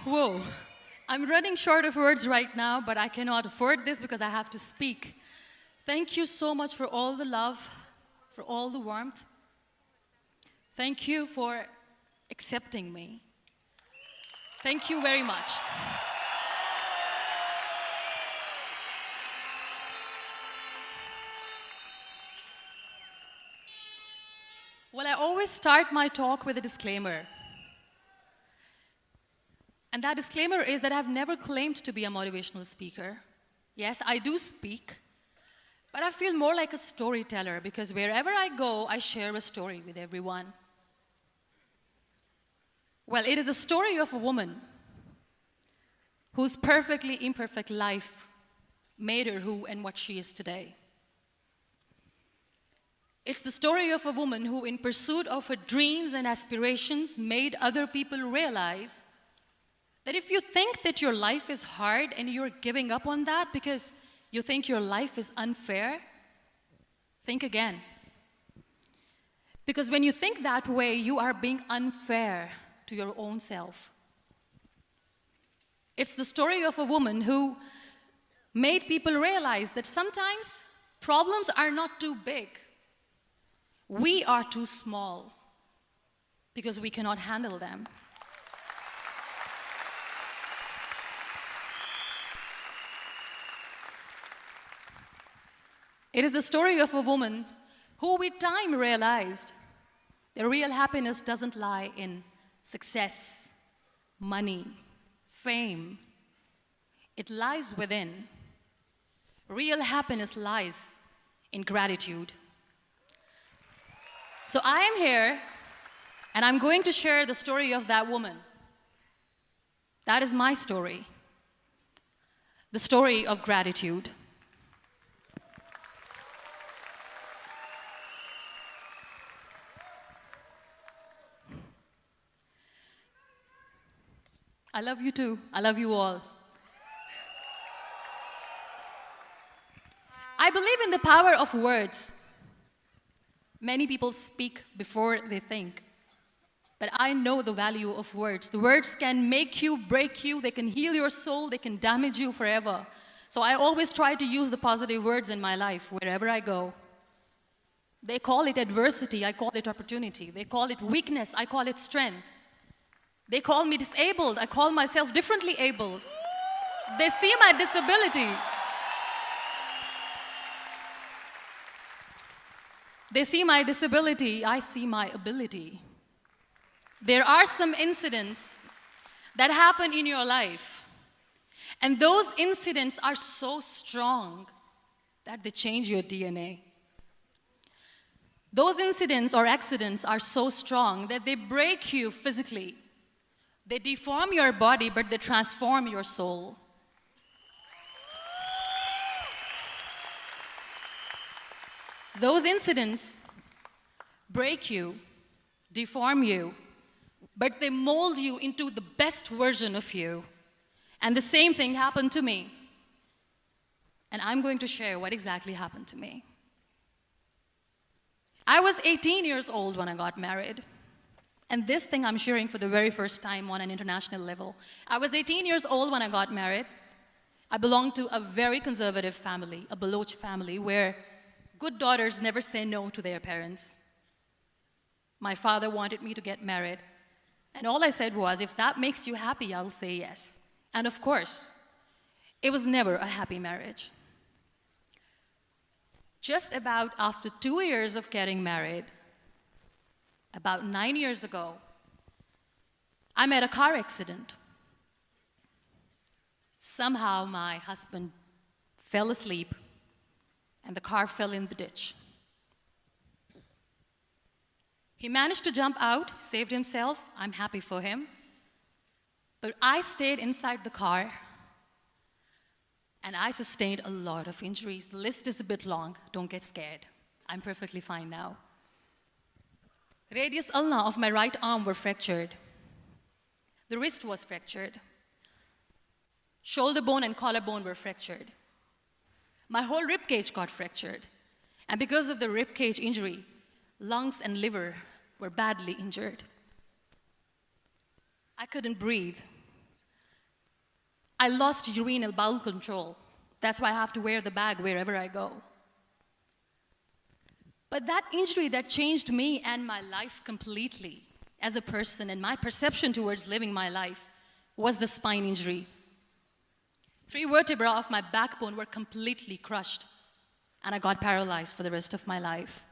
Whoa. I'm running short of words right now, but I cannot afford this because I have to speak. Thank you so much for all the love, for all the warmth. Thank you for accepting me. Thank you very much. Well, I always start my talk with a disclaimer. And that disclaimer is that I've never claimed to be a motivational speaker. Yes, I do speak, but I feel more like a storyteller because wherever I go, I share a story with everyone. Well, it is a story of a woman whose perfectly imperfect life made her who and what she is today. It's the story of a woman who, in pursuit of her dreams and aspirations, made other people realize that if you think that your life is hard and you're giving up on that because you think your life is unfair, think again. Because when you think that way, you are being unfair to your own self. It's the story of a woman who made people realize that sometimes problems are not too big. We are too small because we cannot handle them. It is the story of a woman who with time realized that real happiness doesn't lie in success, money, fame. It lies within. Real happiness lies in gratitude. So I am here, and I'm going to share the story of that woman. That is my story. The story of gratitude. I love you too. I love you all. I believe in the power of words. Many people speak before they think. But I know the value of words. The words can make you, break you, they can heal your soul, they can damage you forever. So I always try to use the positive words in my life wherever I go. They call it adversity, I call it opportunity. They call it weakness, I call it strength. They call me disabled, I call myself differently abled. They see my disability. They see my disability, I see my ability. There are some incidents that happen in your life, and those incidents are so strong that they change your DNA. Those incidents or accidents are so strong that they break you physically. They deform your body, but they transform your soul. Those incidents break you, deform you, but they mold you into the best version of you. And the same thing happened to me. And I'm going to share what exactly happened to me. I was 18 years old when I got married. And this thing I'm sharing for the very first time on an international level. I was 18 years old when I got married. I belonged to a very conservative family, a Baloch family, where good daughters never say no to their parents. My father wanted me to get married. And all I said was, if that makes you happy, I'll say yes. And of course, it was never a happy marriage. Just about after 2 years of getting married, about 9 years ago, I met a car accident. Somehow my husband fell asleep and the car fell in the ditch. He managed to jump out, saved himself. I'm happy for him. But I stayed inside the car and I sustained a lot of injuries. The list is a bit long. Don't get scared. I'm perfectly fine now. Radius ulna of my right arm were fractured. The wrist was fractured. Shoulder bone and collarbone were fractured. My whole rib cage got fractured. And because of the rib cage injury, lungs and liver were badly injured. I couldn't breathe. I lost urinary bowel control. That's why I have to wear the bag wherever I go. But that injury that changed me and my life completely as a person and my perception towards living my life was the spine injury. 3 vertebrae of my backbone were completely crushed, and I got paralyzed for the rest of my life.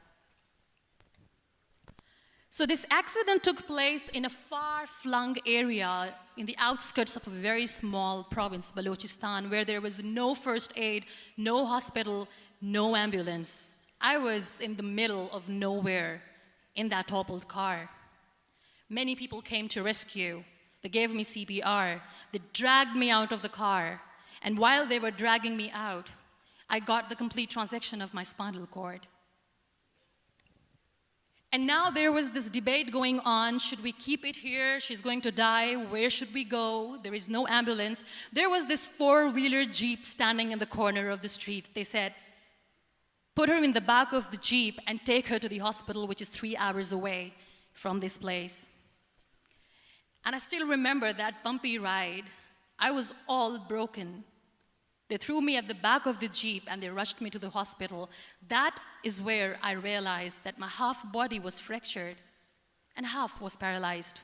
So this accident took place in a far-flung area in the outskirts of a very small province, Balochistan, where there was no first aid, no hospital, no ambulance. I was in the middle of nowhere in that toppled car. Many people came to rescue. They gave me CPR. They dragged me out of the car. And while they were dragging me out, I got the complete transection of my spinal cord. And now there was this debate going on. Should we keep it here? She's going to die. Where should we go? There is no ambulance. There was this 4-wheeler Jeep standing in the corner of the street. They said, put her in the back of the Jeep and take her to the hospital, which is 3 hours away from this place. And I still remember that bumpy ride. I was all broken. They threw me at the back of the Jeep and they rushed me to the hospital. That is where I realized that my half body was fractured and half was paralyzed.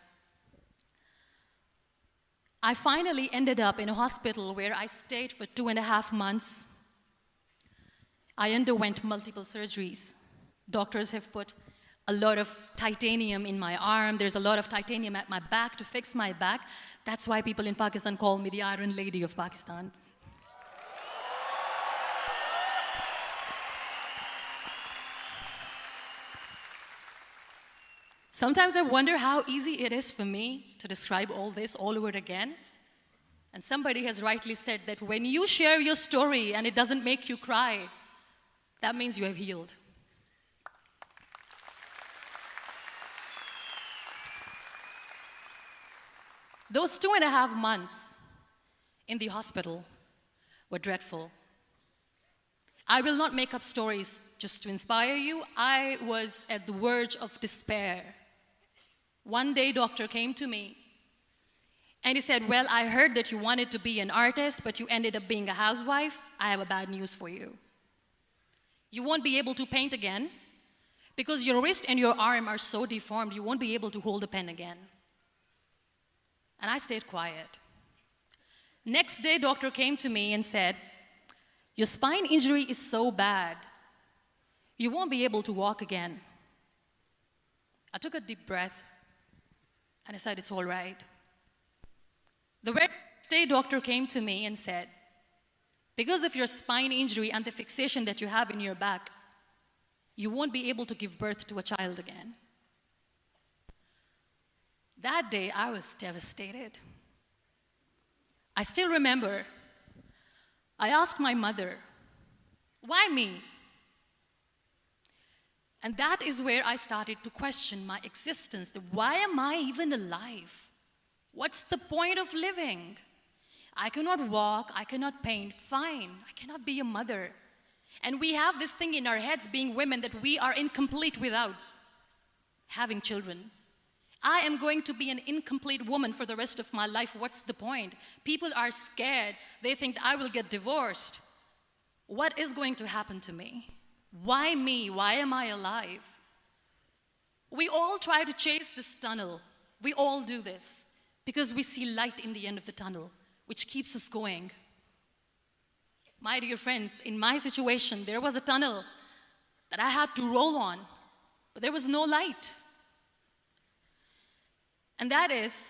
I finally ended up in a hospital where I stayed for 2.5 months. I underwent multiple surgeries. Doctors have put a lot of titanium in my arm. There's a lot of titanium at my back to fix my back. That's why people in Pakistan call me the Iron Lady of Pakistan. Sometimes I wonder how easy it is for me to describe all this all over again. And somebody has rightly said that when you share your story and it doesn't make you cry, that means you have healed. Those 2.5 months in the hospital were dreadful. I will not make up stories just to inspire you. I was at the verge of despair. One day, doctor came to me and he said, well, I heard that you wanted to be an artist, but you ended up being a housewife. I have a bad news for you. You won't be able to paint again because your wrist and your arm are so deformed, you won't be able to hold a pen again. And I stayed quiet. Next day, doctor came to me and said, your spine injury is so bad, you won't be able to walk again. I took a deep breath and I said, it's all right. The very next day, doctor came to me and said, because of your spine injury and the fixation that you have in your back, you won't be able to give birth to a child again. That day, I was devastated. I still remember, I asked my mother, why me? And that is where I started to question my existence. Why am I even alive? What's the point of living? I cannot walk, I cannot paint, fine, I cannot be a mother. And we have this thing in our heads, being women, that we are incomplete without having children. I am going to be an incomplete woman for the rest of my life. What's the point? People are scared. They think I will get divorced. What is going to happen to me? Why me? Why am I alive? We all try to chase this tunnel. We all do this because we see light in the end of the tunnel, which keeps us going. My dear friends, in my situation, there was a tunnel that I had to roll on, but there was no light. And that is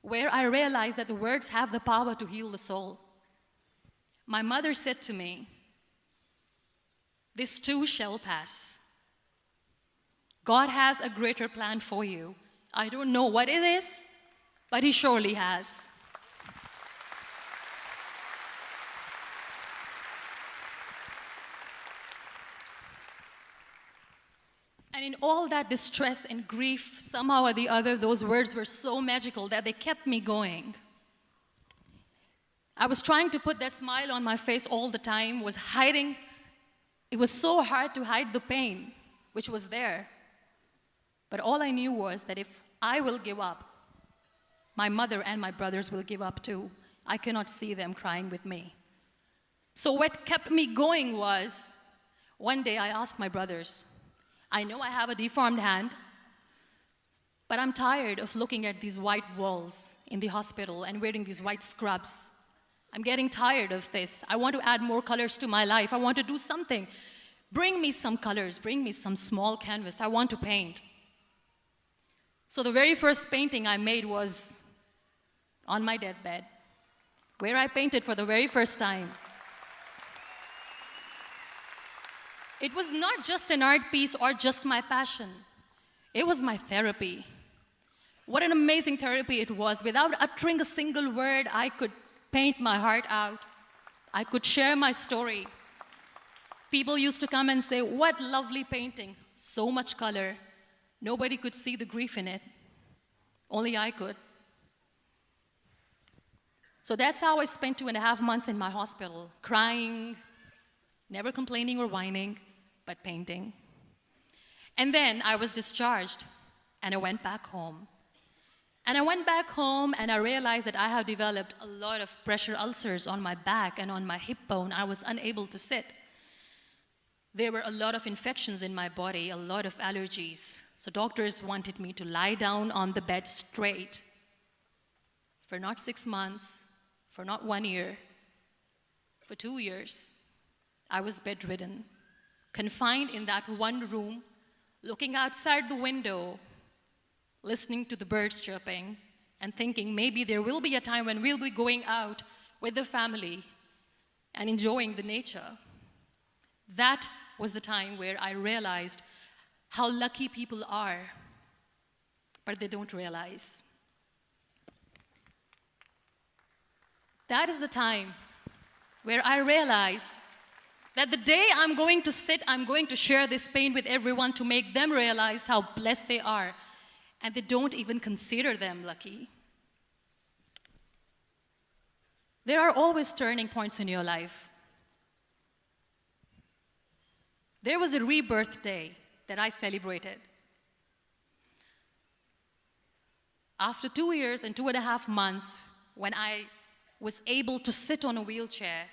where I realized that the words have the power to heal the soul. My mother said to me, this too shall pass. God has a greater plan for you. I don't know what it is, but He surely has. And in all that distress and grief, somehow or the other, those words were so magical that they kept me going. I was trying to put that smile on my face all the time, was hiding. It was so hard to hide the pain, which was there. But all I knew was that if I will give up, my mother and my brothers will give up too. I cannot see them crying with me. So what kept me going was, one day I asked my brothers, I know I have a deformed hand, but I'm tired of looking at these white walls in the hospital and wearing these white scrubs. I'm getting tired of this. I want to add more colors to my life. I want to do something. Bring me some colors. Bring me some small canvas. I want to paint. So the very first painting I made was on my deathbed, where I painted for the very first time. It was not just an art piece or just my passion. It was my therapy. What an amazing therapy it was. Without uttering a single word, I could paint my heart out. I could share my story. People used to come and say, what lovely painting, so much color. Nobody could see the grief in it. Only I could. So that's how I spent 2.5 months in my hospital, crying, never complaining or whining, but painting. And then I was discharged, and I went back home. And I went back home, and I realized that I have developed a lot of pressure ulcers on my back and on my hip bone. I was unable to sit. There were a lot of infections in my body, a lot of allergies. So doctors wanted me to lie down on the bed straight for not 6 months, for not 1 year, for 2 years. I was bedridden, confined in that one room, looking outside the window, listening to the birds chirping, and thinking maybe there will be a time when we'll be going out with the family and enjoying the nature. That was the time where I realized how lucky people are, but they don't realize. That is the time where I realized that the day I'm going to sit, I'm going to share this pain with everyone to make them realize how blessed they are, and they don't even consider them lucky. There are always turning points in your life. There was a rebirth day that I celebrated. After 2 years and 2.5 months, when I was able to sit on a wheelchair,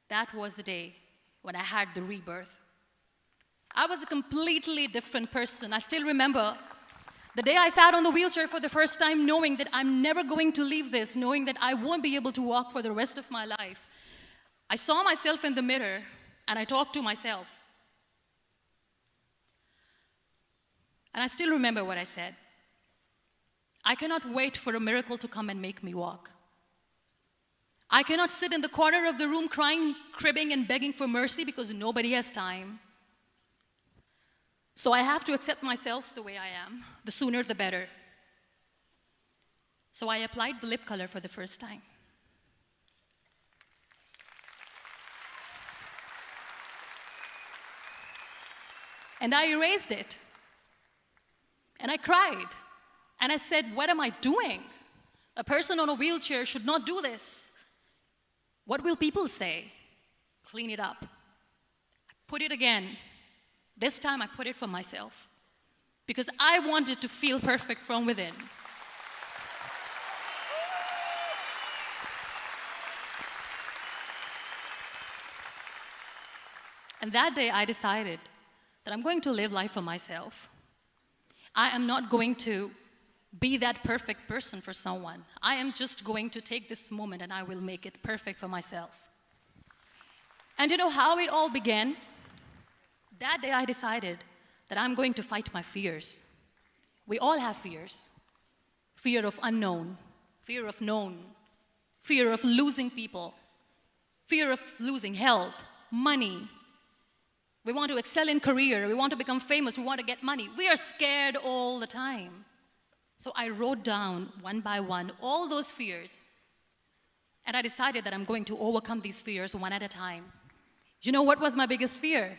that was the day when I had the rebirth. I was a completely different person. I still remember the day I sat on the wheelchair for the first time, knowing that I'm never going to leave this, knowing that I won't be able to walk for the rest of my life. I saw myself in the mirror, and I talked to myself. And I still remember what I said. I cannot wait for a miracle to come and make me walk. I cannot sit in the corner of the room crying, cribbing, and begging for mercy because nobody has time. So I have to accept myself the way I am. The sooner, the better. So I applied the lip color for the first time. And I erased it. And I cried. And I said, what am I doing? A person on a wheelchair should not do this. What will people say? Clean it up. Put it again. This time I put it for myself. Because I wanted to feel perfect from within. And that day I decided that I'm going to live life for myself. I am not going to be that perfect person for someone. I am just going to take this moment and I will make it perfect for myself. And you know how it all began? That day I decided that I'm going to fight my fears. We all have fears. Fear of unknown, fear of known, fear of losing people, fear of losing health, money. We want to excel in career, we want to become famous, we want to get money. We are scared all the time. So I wrote down one by one all those fears. And I decided that I'm going to overcome these fears one at a time. You know what was my biggest fear?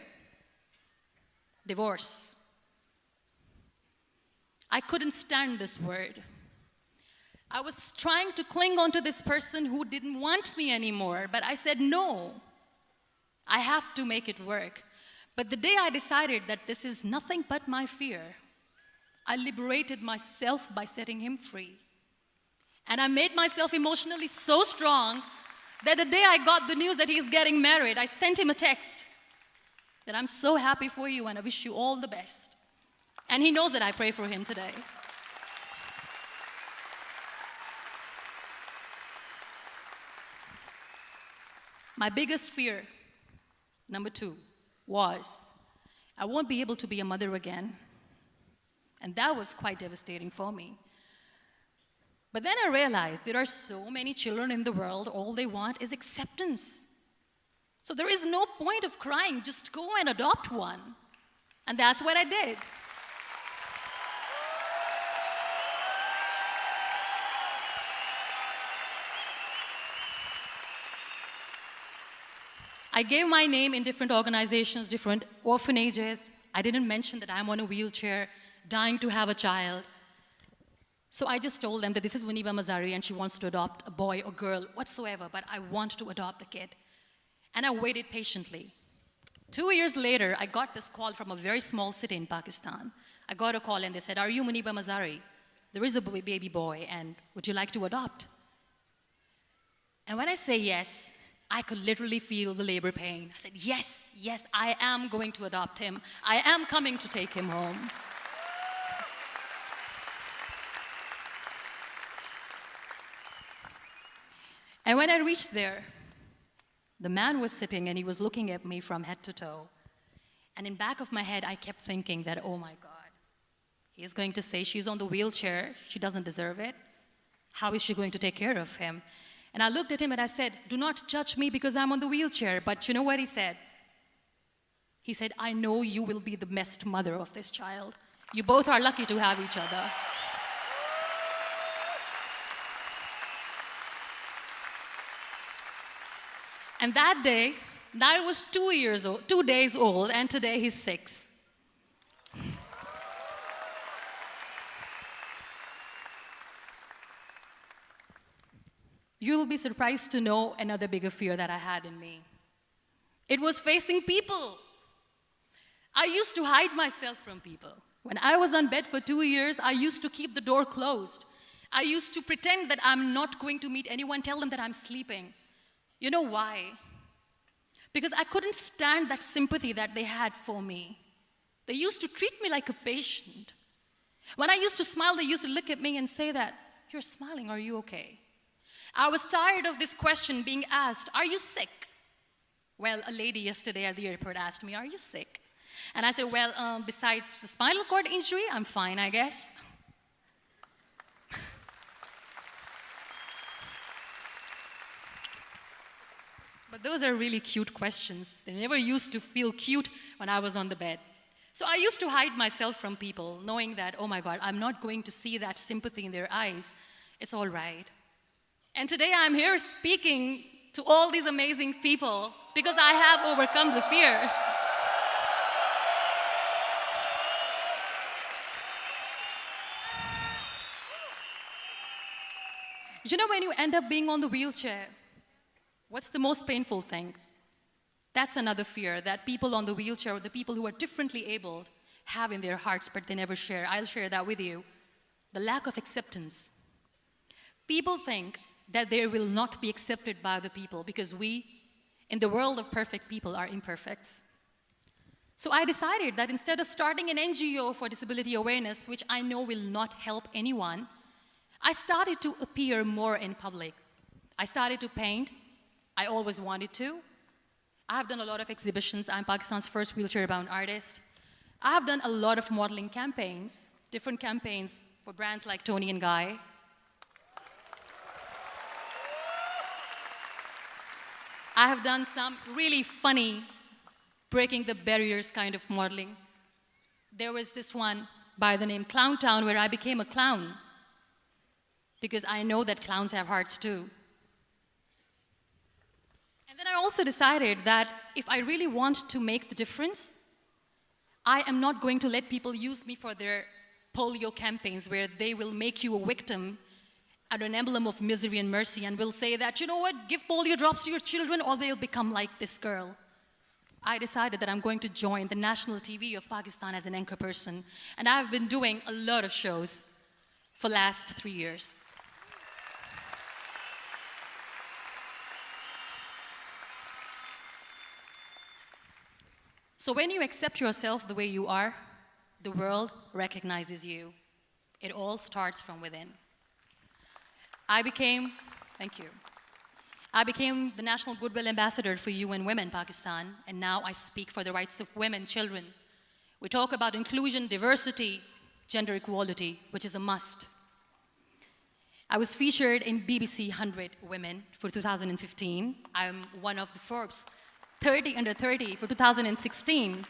Divorce. I couldn't stand this word. I was trying to cling on to this person who didn't want me anymore, but I said no. I have to make it work. But the day I decided that this is nothing but my fear, I liberated myself by setting him free. And I made myself emotionally so strong that the day I got the news that he's getting married, I sent him a text that I'm so happy for you and I wish you all the best. And he knows that I pray for him today. My biggest fear, number 2, was I won't be able to be a mother again. And that was quite devastating for me. But then I realized there are so many children in the world, all they want is acceptance. So there is no point of crying, just go and adopt one. And that's what I did. I gave my name in different organizations, different orphanages. I didn't mention that I'm on a wheelchair, dying to have a child. So I just told them that this is Muniba Mazari and she wants to adopt a boy or girl, whatsoever, but I want to adopt a kid. And I waited patiently. 2 years later, I got this call from a very small city in Pakistan. I got a call and they said, "Are you Muniba Mazari? There is a baby boy and would you like to adopt?" And when I say yes, I could literally feel the labor pain. I said, yes, yes, I am going to adopt him. I am coming to take him home. And when I reached there, the man was sitting and he was looking at me from head to toe. And in back of my head, I kept thinking that, oh my God, he's going to say she's on the wheelchair, she doesn't deserve it. How is she going to take care of him? And I looked at him and I said, "Do not judge me because I'm on the wheelchair." But you know what he said? He said, "I know you will be the best mother of this child. You both are lucky to have each other." And that day, Niall was 2 days old, and today he's 6. You'll be surprised to know another bigger fear that I had in me. It was facing people. I used to hide myself from people. When I was on bed for 2 years, I used to keep the door closed. I used to pretend that I'm not going to meet anyone, tell them that I'm sleeping. You know why? Because I couldn't stand that sympathy that they had for me. They used to treat me like a patient. When I used to smile, they used to look at me and say that, "You're smiling, are you okay?" I was tired of this question being asked, "Are you sick?" Well, a lady yesterday at the airport asked me, "Are you sick?" And I said, "Well, besides the spinal cord injury, I'm fine, I guess." But those are really cute questions. They never used to feel cute when I was on the bed. So I used to hide myself from people, knowing that, oh my God, I'm not going to see that sympathy in their eyes. It's all right. And today I'm here speaking to all these amazing people because I have overcome the fear. You know, when you end up being on the wheelchair, what's the most painful thing? That's another fear that people on the wheelchair or the people who are differently abled have in their hearts, but they never share. I'll share that with you. The lack of acceptance. People think that they will not be accepted by the people because we, in the world of perfect people, are imperfects. So I decided that instead of starting an NGO for disability awareness, which I know will not help anyone, I started to appear more in public. I started to paint. I always wanted to. I have done a lot of exhibitions. I'm Pakistan's first wheelchair-bound artist. I have done a lot of modeling campaigns, different campaigns for brands like Toni and Guy. I have done some really funny, breaking the barriers kind of modeling. There was this one by the name Clown Town where I became a clown because I know that clowns have hearts too. And then I also decided that if I really want to make the difference, I am not going to let people use me for their polio campaigns where they will make you a victim and an emblem of misery and mercy and will say that, you know what, give polio drops to your children or they'll become like this girl. I decided that I'm going to join the national TV of Pakistan as an anchor person. And I've been doing a lot of shows for the last 3 years. So when you accept yourself the way you are, the world recognizes you. It all starts from within. Thank you. I became the National Goodwill Ambassador for UN Women Pakistan, and now I speak for the rights of women, children. We talk about inclusion, diversity, gender equality, which is a must. I was featured in BBC 100 Women for 2015. I'm one of the Forbes 30 under 30 for 2016.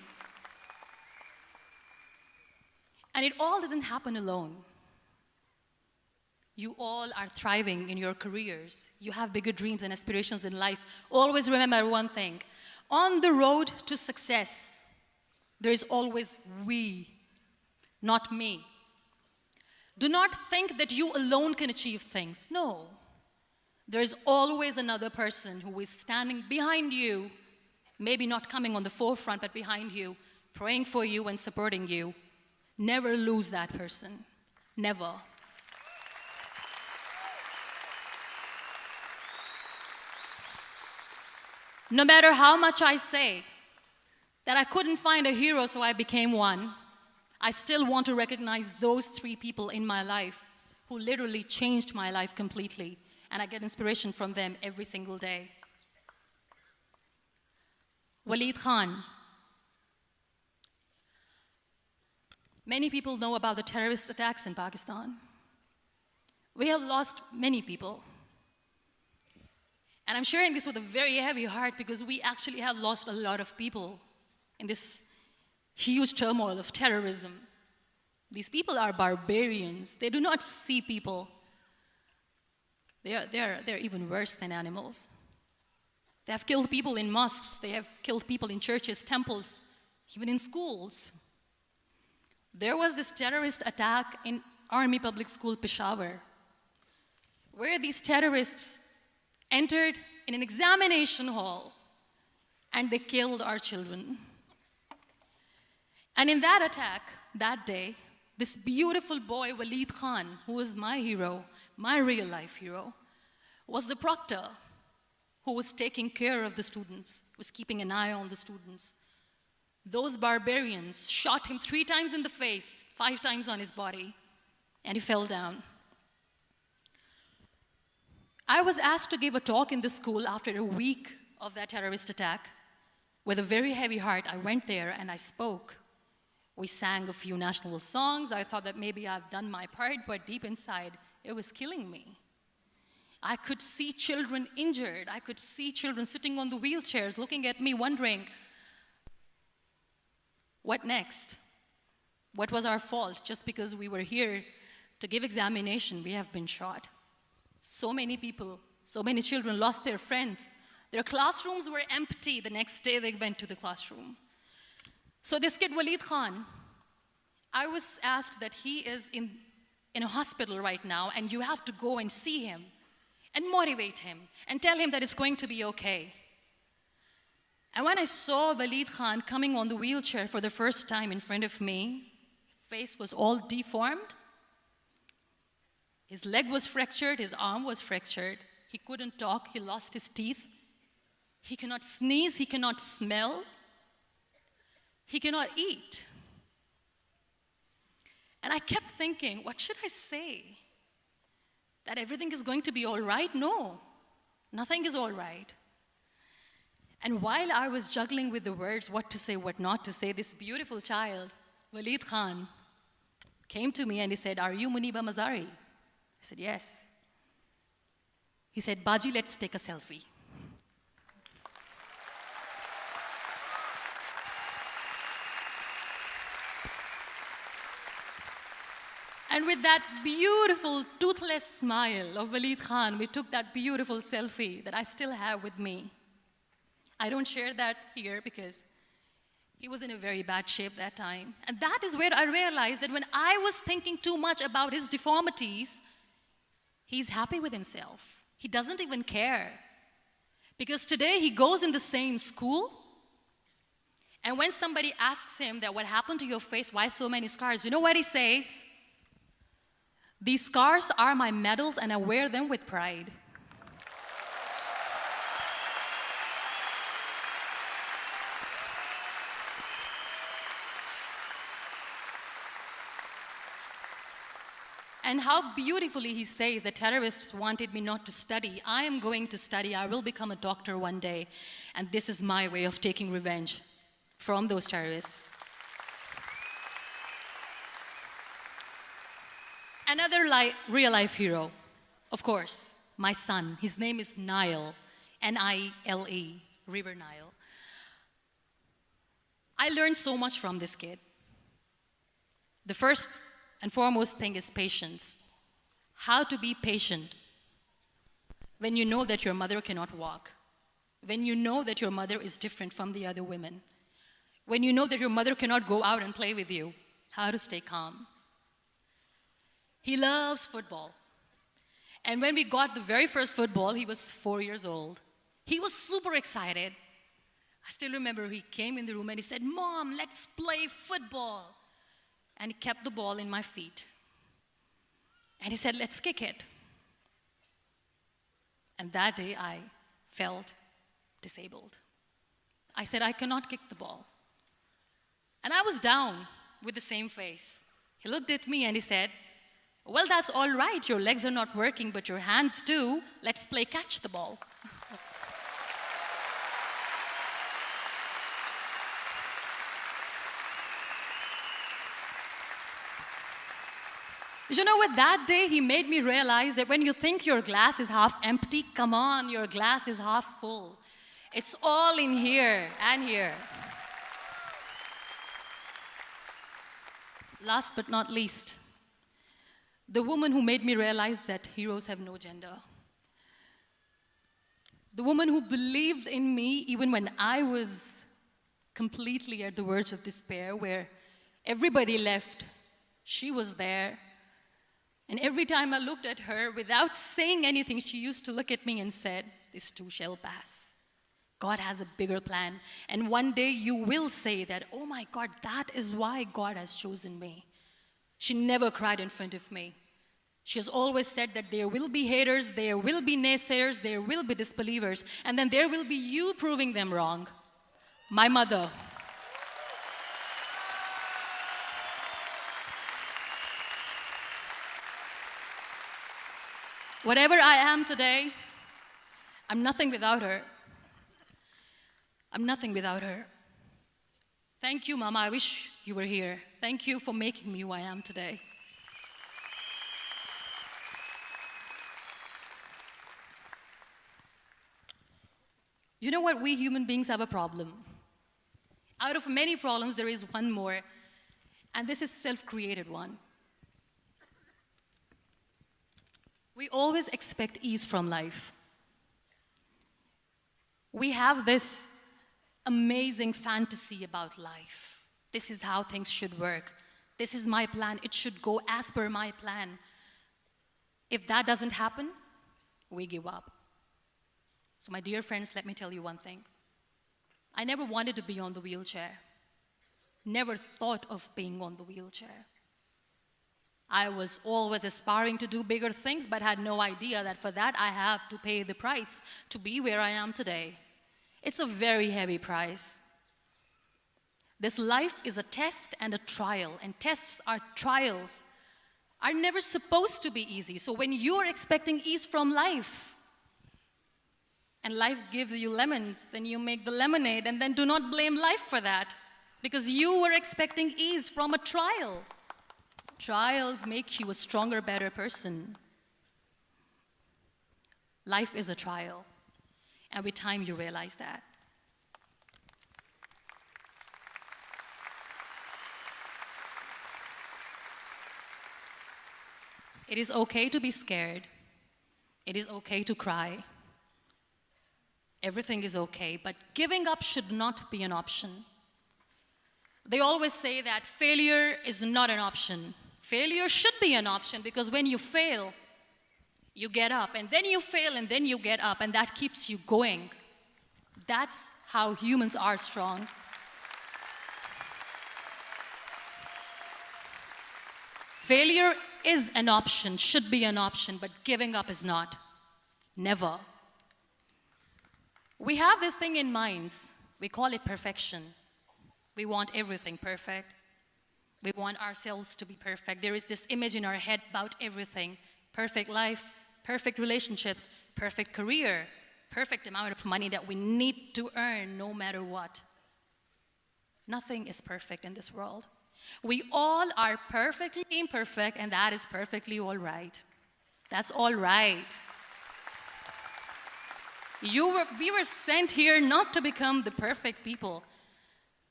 And it all didn't happen alone. You all are thriving in your careers. You have bigger dreams and aspirations in life. Always remember one thing. On the road to success, there is always we, not me. Do not think that you alone can achieve things. No. There is always another person who is standing behind you, maybe not coming on the forefront, but behind you, praying for you and supporting you. Never lose that person. Never. No matter how much I say that I couldn't find a hero, so I became one, I still want to recognize those 3 people in my life who literally changed my life completely, and I get inspiration from them every single day. Waleed Khan. Many people know about the terrorist attacks in Pakistan. We have lost many people. And I'm sharing this with a very heavy heart because we actually have lost a lot of people in this huge turmoil of terrorism. These people are barbarians. They do not see people. They're even worse than animals. They have killed people in mosques. They have killed people in churches, temples, even in schools. There was this terrorist attack in Army Public School, Peshawar, where these terrorists entered in an examination hall and they killed our children. And in that attack, that day, this beautiful boy, Waleed Khan, who was my hero, my real life hero, was the proctor who was taking care of the students, was keeping an eye on the students. Those barbarians shot him 3 times in the face, 5 times on his body, and he fell down. I was asked to give a talk in the school after a week of that terrorist attack. With a very heavy heart, I went there and I spoke. We sang a few national songs. I thought that maybe I've done my part, but deep inside, it was killing me. I could see children injured. I could see children sitting on the wheelchairs, looking at me, wondering, what next? What was our fault? Just because we were here to give examination, we have been shot. So many people, so many children lost their friends. Their classrooms were empty. The next day they went to the classroom. So this kid, Waleed Khan, I was asked that he is in a hospital right now, and you have to go and see him and motivate him and tell him that it's going to be okay. And when I saw Waleed Khan coming on the wheelchair for the first time in front of me, face was all deformed. His leg was fractured, his arm was fractured. He couldn't talk, he lost his teeth. He cannot sneeze, he cannot smell. He cannot eat. And I kept thinking, what should I say? That everything is going to be all right? No, nothing is all right. And while I was juggling with the words, what to say, what not to say, this beautiful child, Waleed Khan, came to me and he said, "Are you Muniba Mazari?" I said, "Yes." He said, "Baji, let's take a selfie." And with that beautiful, toothless smile of Waleed Khan, we took that beautiful selfie that I still have with me. I don't share that here because he was in a very bad shape that time. And that is where I realized that when I was thinking too much about his deformities, he's happy with himself. He doesn't even care. Because today he goes in the same school, and when somebody asks him that what happened to your face, why so many scars, you know what he says? "These scars are my medals and I wear them with pride." And how beautifully he says the terrorists wanted me not to study. I am going to study. I will become a doctor one day. And this is my way of taking revenge from those terrorists. Another real-life hero, of course, my son. His name is Nile, N-I-L-E, River Nile. I learned so much from this kid. The first and foremost thing is patience. How to be patient when you know that your mother cannot walk, when you know that your mother is different from the other women, when you know that your mother cannot go out and play with you, how to stay calm. He loves football. And when we got the very first football, he was 4 years old. He was super excited. I still remember he came in the room and he said, "Mom, let's play football." And he kept the ball in my feet. And he said, "Let's kick it." And that day I felt disabled. I said, "I cannot kick the ball." And I was down with the same face. He looked at me and he said, "Well, that's all right. Your legs are not working, but your hands do. Let's play catch the ball." You know what? That day he made me realize that when you think your glass is half empty, come on, your glass is half full. It's all in here and here. Last but not least, the woman who made me realize that heroes have no gender. The woman who believed in me even when I was completely at the verge of despair, where everybody left, she was there. And every time I looked at her, without saying anything, she used to look at me and said, "This too shall pass. God has a bigger plan. And one day you will say that, oh my God, that is why God has chosen me." She never cried in front of me. She has always said that there will be haters, there will be naysayers, there will be disbelievers, and then there will be you proving them wrong. My mother. Whatever I am today, I'm nothing without her. I'm nothing without her. Thank you, Mama. I wish you were here. Thank you for making me who I am today. You know what? We human beings have a problem. Out of many problems, there is one more, and this is a self-created one. We always expect ease from life. We have this amazing fantasy about life. This is how things should work. This is my plan. It should go as per my plan. If that doesn't happen, we give up. So my dear friends, let me tell you one thing. I never wanted to be on the wheelchair. Never thought of being on the wheelchair. I was always aspiring to do bigger things, but had no idea that for that I have to pay the price to be where I am today. It's a very heavy price. This life is a test and a trial, and tests are trials are never supposed to be easy. So when you are expecting ease from life, and life gives you lemons, then you make the lemonade, and then do not blame life for that, because you were expecting ease from a trial. Trials make you a stronger, better person. Life is a trial, and with time you realize that. It is okay to be scared. It is okay to cry. Everything is okay, but giving up should not be an option. They always say that failure is not an option. Failure should be an option, because when you fail, you get up, and then you fail, and then you get up, and that keeps you going. That's how humans are strong. Failure is an option, should be an option, but giving up is not. Never. We have this thing in minds. We call it perfection. We want everything perfect. We want ourselves to be perfect. There is this image in our head about everything. Perfect life, perfect relationships, perfect career, perfect amount of money that we need to earn no matter what. Nothing is perfect in this world. We all are perfectly imperfect, and that is perfectly all right. That's all right. We were sent here not to become the perfect people.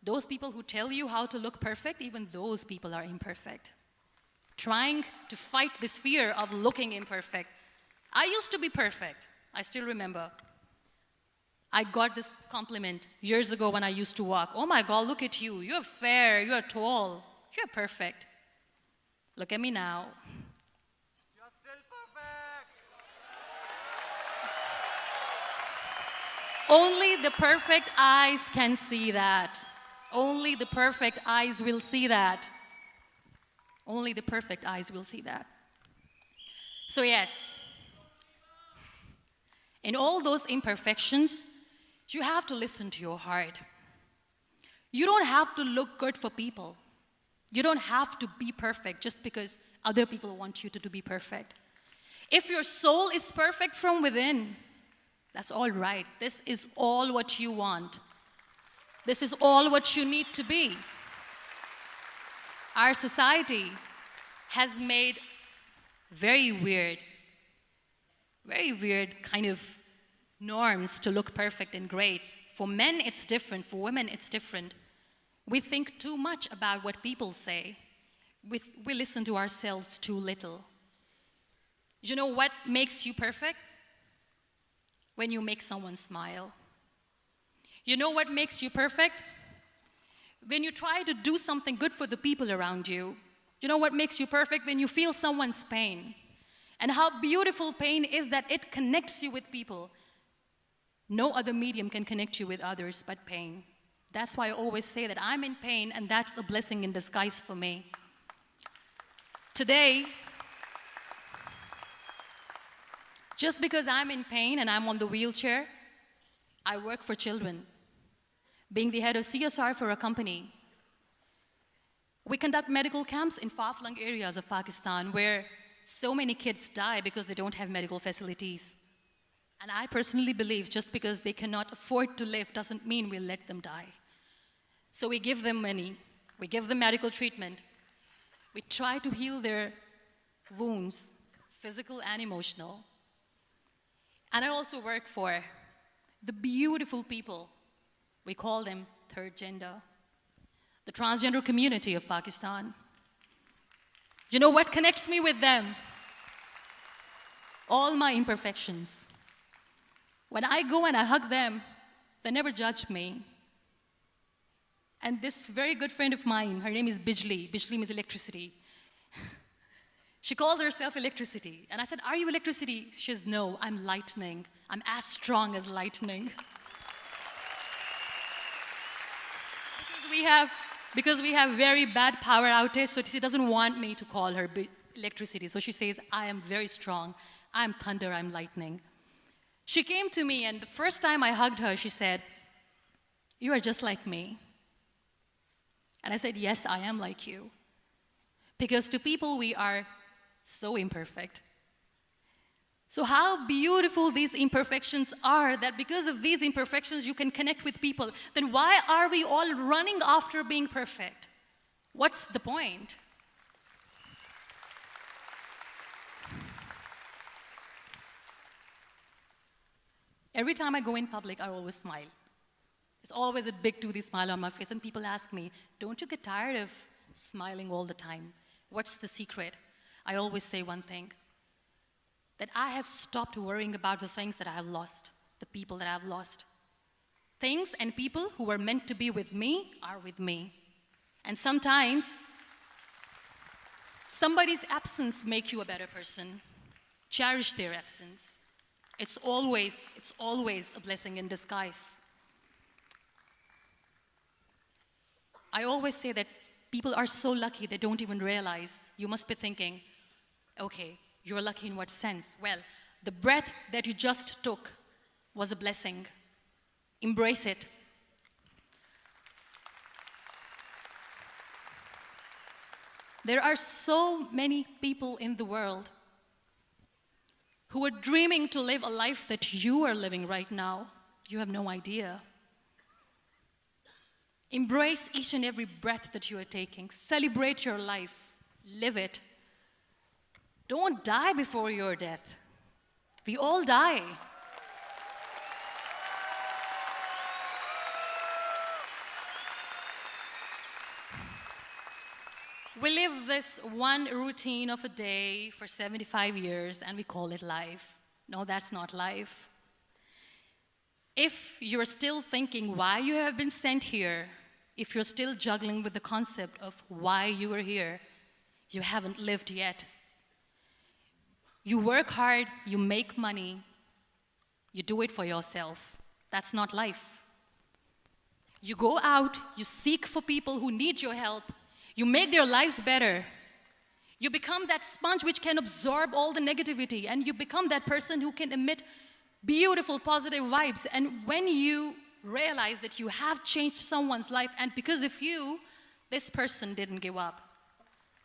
Those people who tell you how to look perfect, even those people are imperfect. Trying to fight this fear of looking imperfect. I used to be perfect. I still remember. I got this compliment years ago when I used to walk. Oh my God, look at you. You're fair, you're tall, you're perfect. Look at me now. You're still perfect. Only the perfect eyes can see that. Only the perfect eyes will see that. Only the perfect eyes will see that. So yes, in all those imperfections, you have to listen to your heart. You don't have to look good for people. You don't have to be perfect just because other people want you to be perfect. If your soul is perfect from within, that's all right. This is all what you want. This is all what you need to be. Our society has made very weird kind of norms to look perfect and great. For men, it's different. For women, it's different. We think too much about what people say. We listen to ourselves too little. You know what makes you perfect? When you make someone smile. You know what makes you perfect? When you try to do something good for the people around you. You know what makes you perfect? When you feel someone's pain. And how beautiful pain is that it connects you with people. No other medium can connect you with others but pain. That's why I always say that I'm in pain, and that's a blessing in disguise for me. Today, just because I'm in pain and I'm on the wheelchair, I work for children. Being the head of CSR for a company, we conduct medical camps in far-flung areas of Pakistan where so many kids die because they don't have medical facilities. And I personally believe just because they cannot afford to live doesn't mean we'll let them die. So we give them money, we give them medical treatment, we try to heal their wounds, physical and emotional. And I also work for the beautiful people, we call them third gender, the transgender community of Pakistan. You know what connects me with them? All my imperfections. When I go and I hug them, they never judge me. And this very good friend of mine, her name is Bijli. Bijli means electricity. She calls herself electricity. And I said, are you electricity? She says, no, I'm lightning. I'm as strong as lightning. Because we have very bad power outage, so she doesn't want me to call her electricity. So she says, I am very strong. I'm thunder, I'm lightning. She came to me, and the first time I hugged her, she said, you are just like me. And I said, yes, I am like you. Because to people, we are so imperfect. So how beautiful these imperfections are, that because of these imperfections, you can connect with people. Then why are we all running after being perfect? What's the point? Every time I go in public, I always smile. There's always a big toothy smile on my face, and people ask me, don't you get tired of smiling all the time? What's the secret? I always say one thing, that I have stopped worrying about the things that I have lost, the people that I have lost. Things and people who were meant to be with me are with me. And sometimes, somebody's absence makes you a better person. Cherish their absence. It's always a blessing in disguise. I always say that people are so lucky they don't even realize. You must be thinking, okay, you're lucky in what sense? Well, the breath that you just took was a blessing. Embrace it. There are so many people in the world who are dreaming to live a life that you are living right now. You have no idea. Embrace each and every breath that you are taking. Celebrate your life. Live it. Don't die before your death. We all die. We live this one routine of a day for 75 years and we call it life. No, that's not life. If you're still thinking why you have been sent here, if you're still juggling with the concept of why you are here, you haven't lived yet. You work hard, you make money, you do it for yourself. That's not life. You go out, you seek for people who need your help, you make their lives better. You become that sponge which can absorb all the negativity, and you become that person who can emit beautiful, positive vibes. And when you realize that you have changed someone's life, and because of you, this person didn't give up,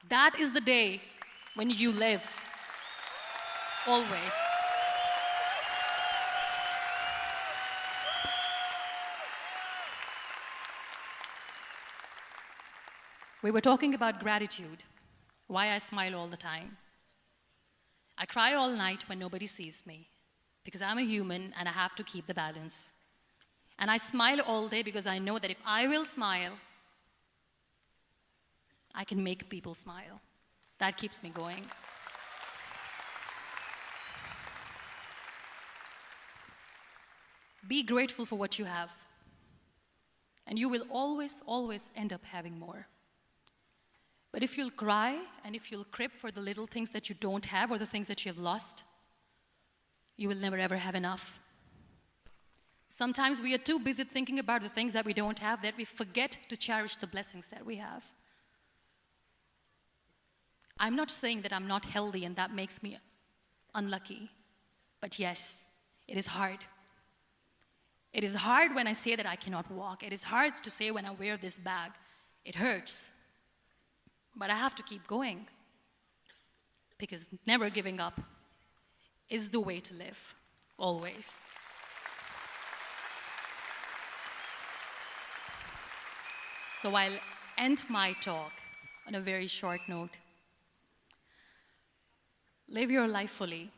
that is the day when you live. Always. We were talking about gratitude, why I smile all the time. I cry all night when nobody sees me, because I'm a human and I have to keep the balance. And I smile all day because I know that if I will smile, I can make people smile. That keeps me going. Be grateful for what you have, and you will always, always end up having more. But if you'll cry and if you'll crib for the little things that you don't have or the things that you have lost, you will never ever have enough. Sometimes we are too busy thinking about the things that we don't have that we forget to cherish the blessings that we have. I'm not saying that I'm not healthy and that makes me unlucky, but yes, it is hard. It is hard when I say that I cannot walk. It is hard to say when I wear this bag. It hurts. But I have to keep going, because never giving up is the way to live, always. So I'll end my talk on a very short note. Live your life fully.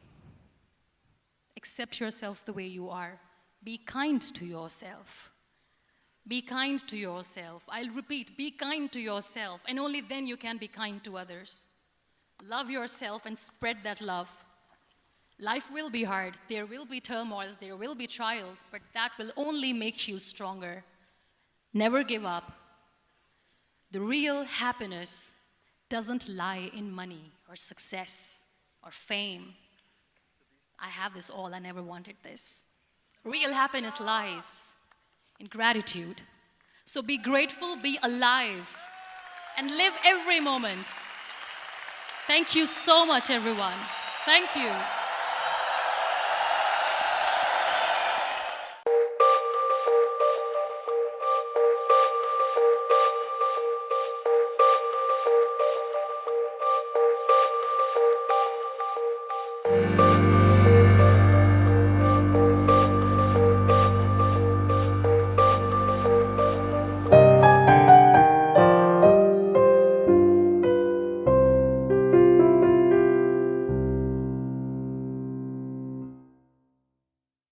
Accept yourself the way you are. Be kind to yourself. Be kind to yourself. I'll repeat, be kind to yourself, and only then you can be kind to others. Love yourself and spread that love. Life will be hard. There will be turmoils, there will be trials, but that will only make you stronger. Never give up. The real happiness doesn't lie in money or success or fame. I have this all, I never wanted this. Real happiness lies in gratitude. So be grateful, be alive, and live every moment. Thank you so much, everyone. Thank you.